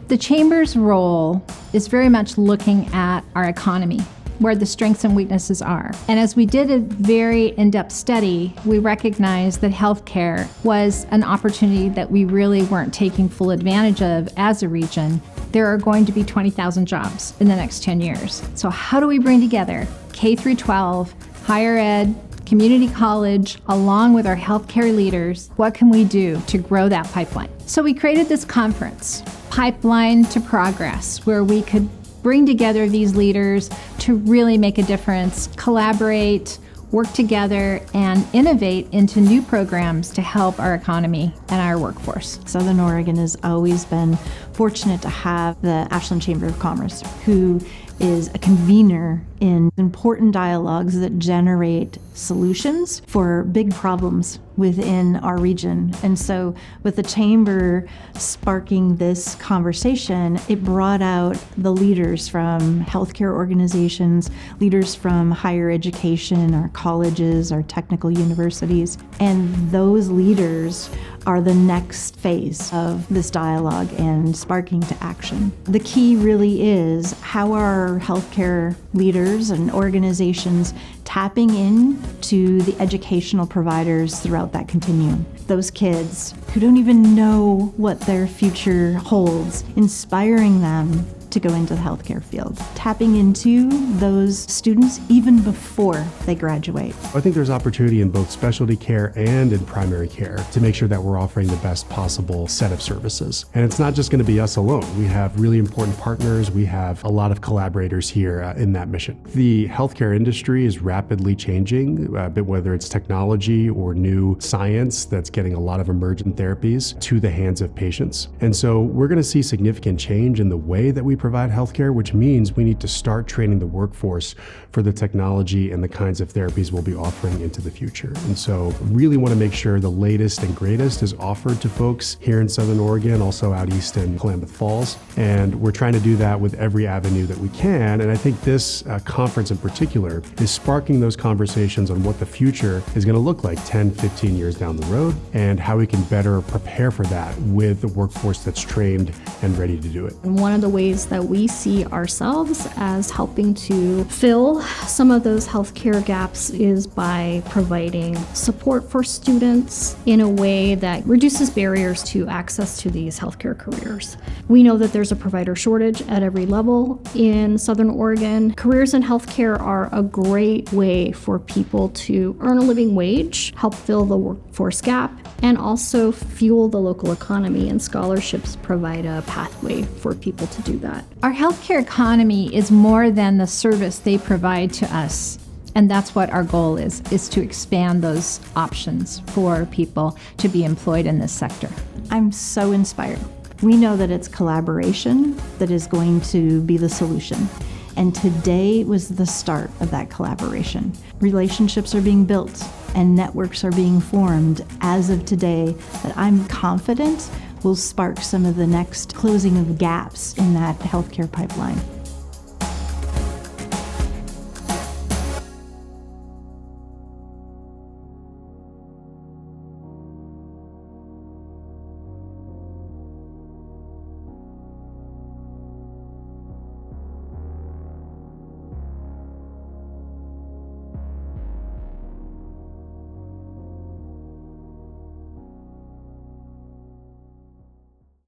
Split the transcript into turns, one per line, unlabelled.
The Chamber's role is very much looking at our economy, where the strengths and weaknesses are. And as we did a very in-depth study, we recognized that healthcare was an opportunity that we really weren't taking full advantage of as a region. There are going to be 20,000 jobs in the next 10 years. So how do we bring together K through 12, higher ed, community college, along with our healthcare leaders? What can we do to grow that pipeline? So we created this conference, Pipeline to Progress, where we could bring together these leaders to really make a difference, collaborate, work together, and innovate into new programs to help our economy and our workforce.
Southern Oregon has always been fortunate to have the Ashland Chamber of Commerce, who is a convener in important dialogues that generate solutions for big problems within our region. And so with the Chamber sparking this conversation, it brought out the leaders from healthcare organizations, leaders from higher education, our colleges, our technical universities, and those leaders are the next phase of this dialogue and sparking to action. The key really is how are healthcare leaders and organizations tapping into the educational providers throughout that continuum. Those kids who don't even know what their future holds, inspiring them to go into the healthcare field, tapping into those students even before they graduate.
I think there's opportunity in both specialty care and in primary care to make sure that we're offering the best possible set of services. And it's not just going to be us alone. We have really important partners. We have a lot of collaborators here in that mission. The healthcare industry is rapidly changing, whether it's technology or new science that's getting a lot of emergent therapies to the hands of patients. And so we're going to see significant change in the way that we provide healthcare, which means we need to start training the workforce for the technology and the kinds of therapies we'll be offering into the future. And so really want to make sure the latest and greatest is offered to folks here in Southern Oregon, also out east in Klamath Falls. And we're trying to do that with every avenue that we can. And I think this conference in particular is sparking those conversations on what the future is going to look like 10, 15 years down the road and how we can better prepare for that with the workforce that's trained and ready to do it.
And one of the ways that we see ourselves as helping to fill some of those healthcare gaps is by providing support for students in a way that reduces barriers to access to these healthcare careers. We know that there's a provider shortage at every level in Southern Oregon. Careers in healthcare are a great way for people to earn a living wage, help fill the workforce gap, and also fuel the local economy, and scholarships provide a pathway for people to do that.
Our healthcare economy is more than the service they provide to us. And that's what our goal is to expand those options for people to be employed in this sector.
I'm so inspired. We know that it's collaboration that is going to be the solution. And today was the start of that collaboration. Relationships are being built and networks are being formed as of today that I'm confident will spark some of the next closing of gaps in that healthcare pipeline.